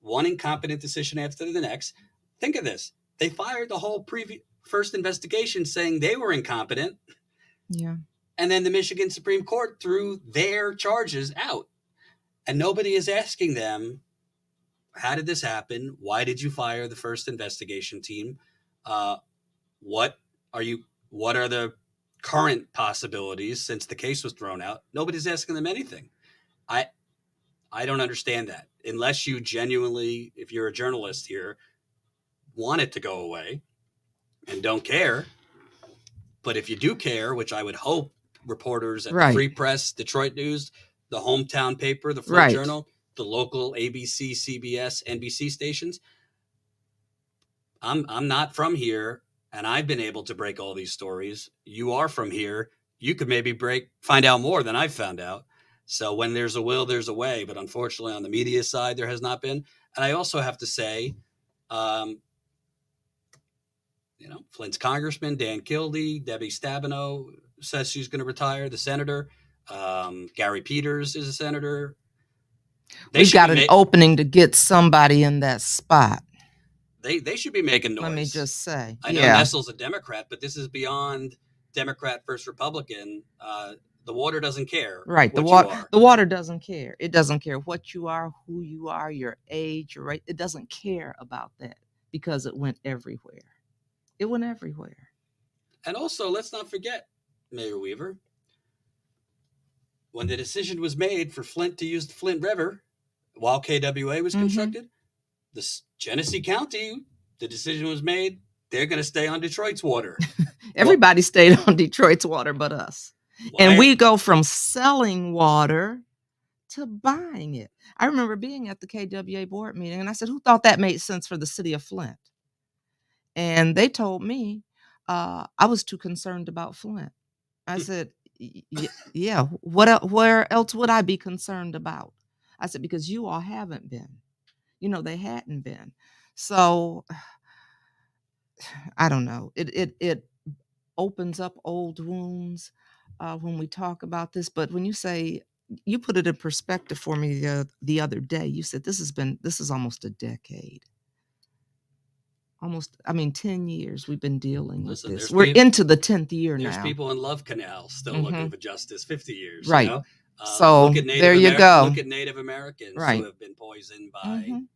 one incompetent decision after the next. Think of this. They fired the whole first investigation saying they were incompetent. Yeah. And then the Michigan Supreme Court threw their charges out. And nobody is asking them, how did this happen? Why did you fire the first investigation team? Uh, what are you? What are the current possibilities since the case was thrown out? Nobody's asking them anything. I I don't understand that unless you genuinely, if you're a journalist here, want it to go away and don't care. But if you do care, which I would hope reporters at the Right. Free Press, Detroit News, the hometown paper, the Flint Right. Journal, the local ABC, CBS, NBC stations, I'm not from here, and I've been able to break all these stories. You are from here. You could maybe find out more than I've found out. So when there's a will, there's a way. But unfortunately, on the media side, there has not been. And I also have to say, um, Flint's Congressman Dan Kildee, Debbie Stabenow says she's going to retire. The senator, Gary Peters is a senator. They We've should got be an ma- opening to get somebody in that spot. they should be making Let me noise. just say. I know Yeah. Nestle's a Democrat, but this is beyond Democrat versus Republican. The water doesn't care Right. The what you water are. the water doesn't care. It doesn't care what you are, who you are, your age, your race. It doesn't care about that because it went everywhere. It went everywhere. And also, let's not forget, Mayor Weaver, when the decision was made for Flint to use the Flint River while KWA was Mm-hmm. constructed, the Genesee County, the decision was made. They're going to stay on Detroit's water. Well, Everybody stayed on Detroit's water but us. And why? we go from selling water to buying it. I remember being at the KWA board meeting and I said, who thought that made sense for the city of Flint? And they told me I was too concerned about Flint. I said, Yeah, where else would I be concerned about?" I said, "Because you all haven't been." They hadn't been. So, I don't know. It opens up old wounds, when we talk about this, but when you put it in perspective for me the other day, you said this is almost a decade. Almost, I mean, 10 years we've been dealing with Listen, this. We're into the 10th year there's now. people in Love Canal still looking Mhm. for justice 50 years, Right. So, there you Look go. at Native Americans who Right. have been poisoned by Mhm.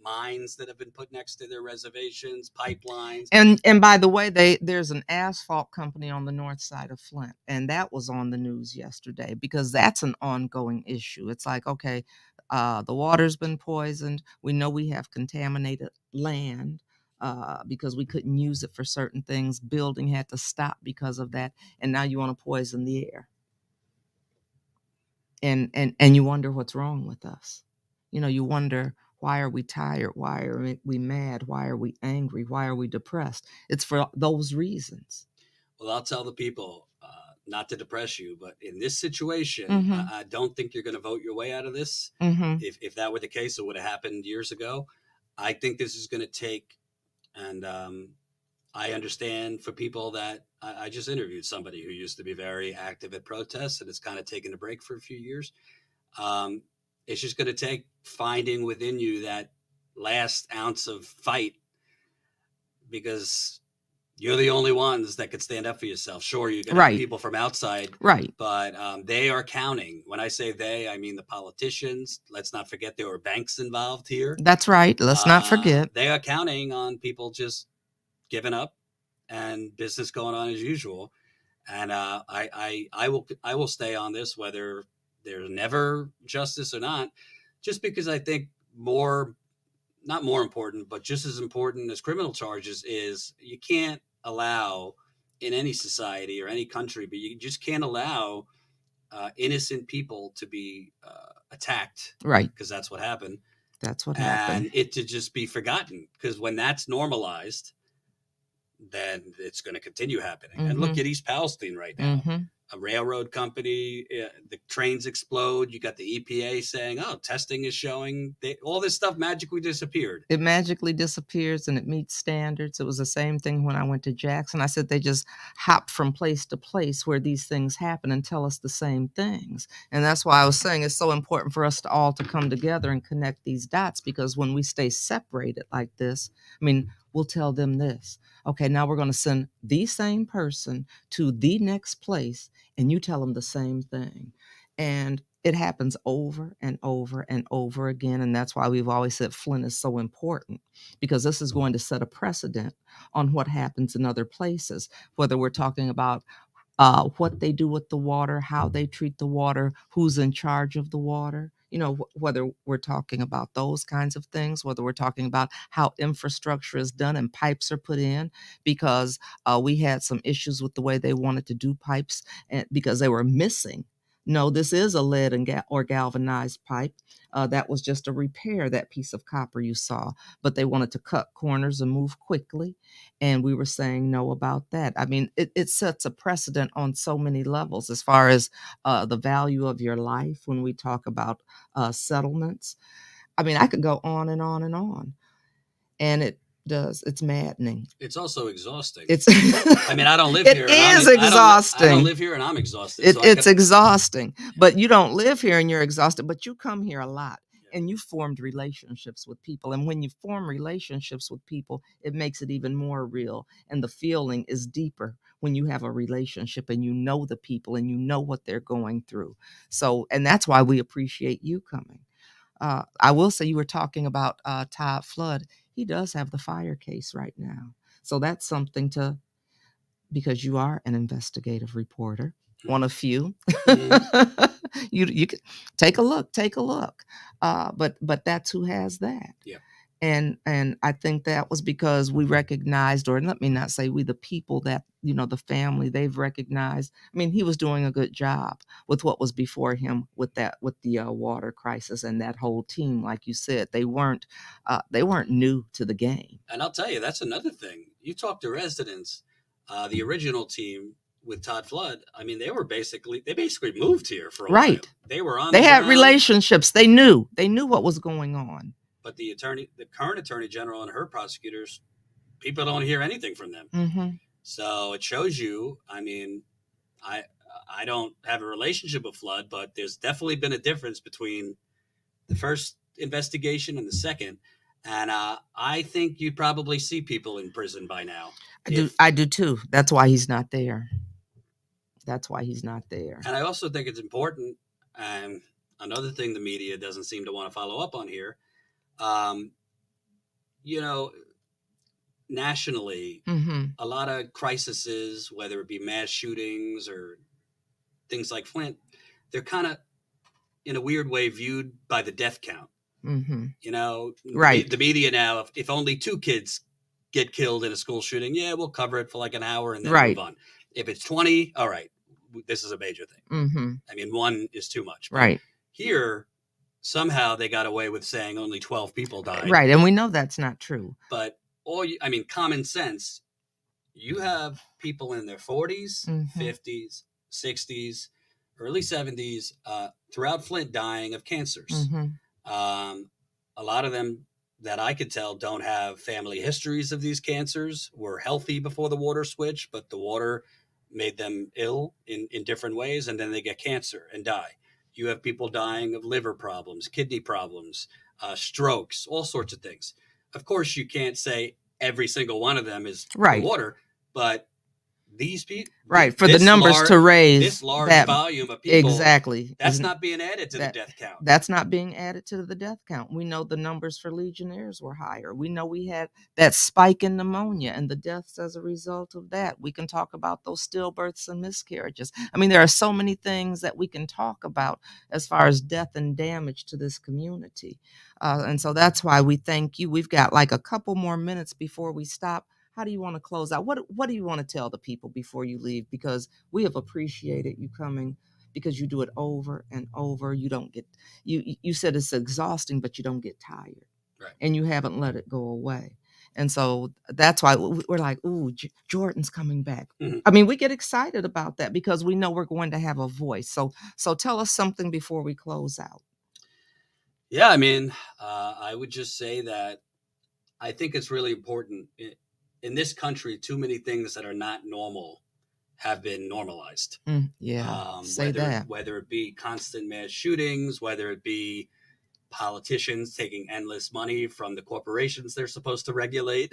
mines that have been put next to their reservations, pipelines. And by the way, there's an asphalt company on the north side of Flint, and that was on the news yesterday because that's an ongoing issue. It's like, okay, the water's been poisoned. We know we have contaminated land because we couldn't use it for certain things. Building had to stop because of that, and now you want to poison the air. And you wonder what's wrong with us. You wonder, why are we tired? Why are we mad? Why are we angry? Why are we depressed? It's for those reasons. Well, I'll tell the people not to depress you, but in this situation, Mhm. I don't think you're going to vote your way out of this. Mhm. If that were the case, it would have happened years ago. I think this is going to take, and I understand for people that I just interviewed somebody who used to be very active at protests and has kind of taken a break for a few years. Um, it's just going to take finding within you that last ounce of fight because you're the only ones that could stand up for yourself. Sure, you're going to have Right. people from outside, Right. but they are counting. When I say they, I mean the politicians. Let's not forget there were banks involved here. That's right. Let's not forget. They are counting on people just giving up and business going on as usual. And I will stay on this whether there's never justice or not, just because I think more not more important, but just as important as criminal charges is you can't allow in any society or any country, but you just can't allow innocent people to be attacked, Right. because that's what happened, That's what happened. and it to just be forgotten. Because when that's normalized, then it's going to continue happening. And look at East Palestine right now. A railroad company, the trains explode. You got the EPA saying, "Oh, testing is showing all this stuff magically disappeared." It magically disappears and it meets standards. It was the same thing when I went to Jackson. I said they just hop from place to place where these things happen and tell us the same things. And that's why I was saying it's so important for us to all to come together and connect these dots, because when we stay separated like this, I mean, we'll tell them this. Okay, now we're going to send the same person to the next place, and you tell them the same thing. And it happens over and over and over again. And that's why we've always said Flint is so important, because this is going to set a precedent on what happens in other places, whether we're talking about what they do with the water, how they treat the water, who's in charge of the water. Whether we're talking about those kinds of things, whether we're talking about how infrastructure is done and pipes are put in, because we had some issues with the way they wanted to do pipes, and because they were missing. No, this is a lead or galvanized pipe. That was just a repair, that piece of copper you saw. But they wanted to cut corners and move quickly. And we were saying no about that. I mean, it sets a precedent on so many levels as far as the value of your life when we talk about settlements. I mean, I could go on and on and on. And it does. It's maddening. It's also exhausting. It's. I mean, I don't live It here. is exhausting. I don't live here, and I'm exhausted. It's exhausting. But you don't live here and you're exhausted. But you come here a lot, and you formed relationships with people. And when you form relationships with people, it makes it even more real. And the feeling is deeper when you have a relationship and you know the people and you know what they're going through. So, and that's why we appreciate you coming. I will say, you were talking about Todd Flood. He does have the fire case right now. So that's something to, because you are an investigative reporter, one of few. You can take a look. But that's who has that. Yeah. And I think that was because we recognized, or let me not say we, the people that, the family, they've recognized. I mean, he was doing a good job with what was before him with the water crisis, and that whole team, like you said, they weren't new to the game. And I'll tell you, that's another thing. You talk to residents, the original team with Todd Flood. I mean, they basically moved here for a while. They were on. They had relationships. They knew what was going on. But the current attorney general and her prosecutors, people don't hear anything from them. So it shows you. I mean, I don't have a relationship with Flood, but there's definitely been a difference between the first investigation and the second. And I think you'd probably see people in prison by now. I do too. That's why he's not there. And I also think it's important. Another thing the media doesn't seem to want to follow up on here. Nationally, a lot of crises, whether it be mass shootings or things like Flint, they're kind of, in a weird way, viewed by the death count. Right. The media now, if only 2 kids get killed in a school shooting, we'll cover it for like an hour and then move on. If it's 20, all right, this is a major thing. I mean, 1 is too much. Right. Here, somehow they got away with saying only 12 people died. Right, and we know that's not true. But common sense, you have people in their 40s, 50s, 60s, early 70s, throughout Flint dying of cancers. A lot of them, that I could tell, don't have family histories of these cancers, were healthy before the water switch, but the water made them ill in different ways, and then they get cancer and die. You have people dying of liver problems, kidney problems, strokes, all sorts of things. Of course, you can't say every single one of them is the water, but these people, right, for the numbers to raise this large that volume of people, exactly, that's not being added to the death count. That's not being added to the death count. We know the numbers for Legionnaires were higher. We know we had that spike in pneumonia and the deaths as a result of that. We can talk about those stillbirths and miscarriages. I mean, there are so many things that we can talk about as far as death and damage to this community. And so that's why we thank you. We've got like a couple more minutes before we stop. How do you want to close out? What do you want to tell the people before you leave? Because we have appreciated you coming, because you do it over and over. You don't get, you said it's exhausting, but you don't get tired. Right. And you haven't let it go away. And so that's why we're like, ooh, Jordan's coming back. Mm-hmm. I mean, we get excited about that because we know we're going to have a voice. So tell us something before we close out. Yeah, I mean, I would just say that I think it's really important in this country. Too many things that are not normal have been normalized. Say that. Whether it be constant mass shootings, whether it be politicians taking endless money from the corporations they're supposed to regulate,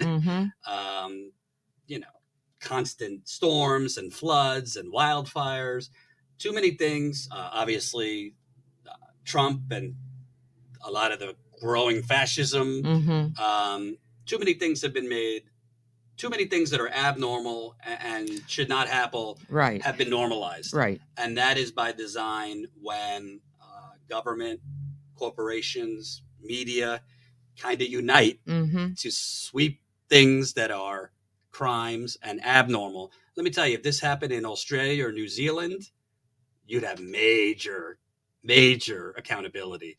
constant storms and floods and wildfires, too many things. Obviously, Trump and a lot of the growing fascism. Too many things have been made. Too many things that are abnormal and should not happen have been normalized. Right. And that is by design when government, corporations, media kind of unite to sweep things that are crimes and abnormal. Let me tell you, if this happened in Australia or New Zealand, you'd have major accountability.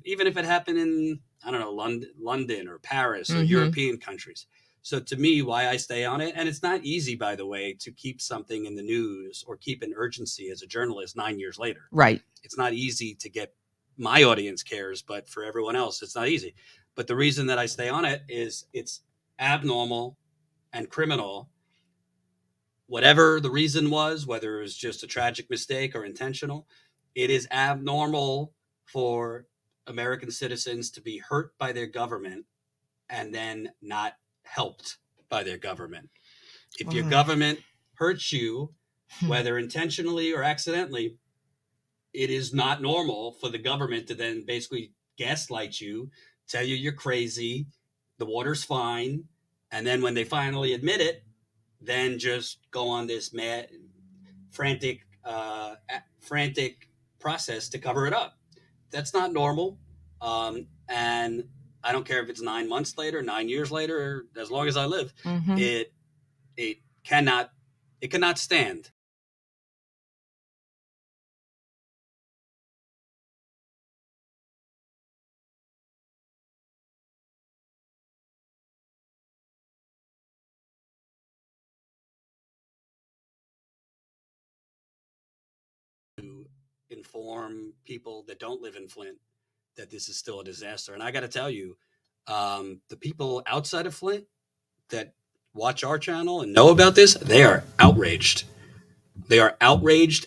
Even if it happened in, I don't know, London or Paris or European countries. So to me, why I stay on it, and it's not easy, by the way, to keep something in the news or keep an urgency as a journalist 9 years later. Right. It's not easy to get, my audience cares, but for everyone else, it's not easy. But the reason that I stay on it is it's abnormal and criminal. Whatever the reason was, whether it was just a tragic mistake or intentional, it is abnormal for American citizens to be hurt by their government and then not helped by their government. If your government hurts you, whether intentionally or accidentally, it is not normal for the government to then basically gaslight you, tell you you're crazy, the water's fine, and then when they finally admit it, then just go on this mad, frantic process to cover it up. That's not normal. And I don't care if it's 9 months later, 9 years later, or as long as I live, it cannot stand. To inform people that don't live in Flint that this is still a disaster. And I got to tell you, the people outside of Flint that watch our channel and know about this, they are outraged. They are outraged,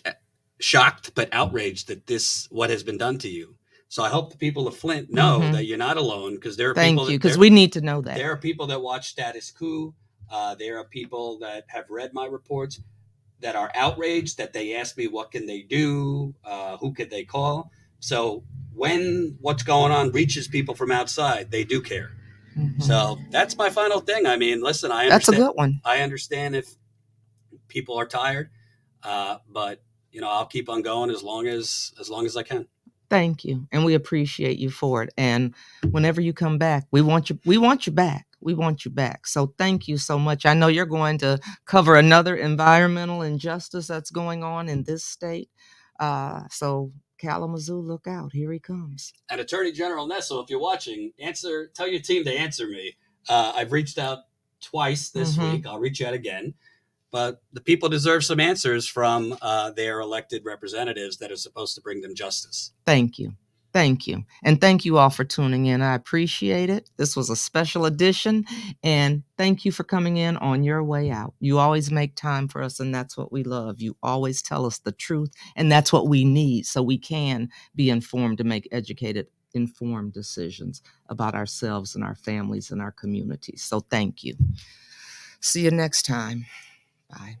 shocked, but outraged that this, what has been done to you. So I hope the people of Flint know that you're not alone, because there are Thank people. you, because we need to know that. There are people that watch Status Coup. There are people that have read my reports that are outraged, that they ask me what can they do, who could they call. So when what's going on reaches people from outside, they do care. So that's my final thing. I mean, listen, I understand. That's a good one. I understand if people are tired, but I'll keep on going as long as I can. Thank you, and we appreciate you for it. And whenever you come back, we want you. We want you back. We want you back. So thank you so much. I know you're going to cover another environmental injustice that's going on in this state. So Kalamazoo, look out! Here he comes. And Attorney General Nessel, if you're watching, tell your team to answer me. I've reached out twice this week. I'll reach out again. But the people deserve some answers from their elected representatives that are supposed to bring them justice. Thank you. Thank you. And thank you all for tuning in. I appreciate it. This was a special edition. And thank you for coming in on your way out. You always make time for us, and that's what we love. You always tell us the truth, and that's what we need so we can be informed and make educated, informed decisions about ourselves and our families and our communities. So thank you. See you next time. Bye.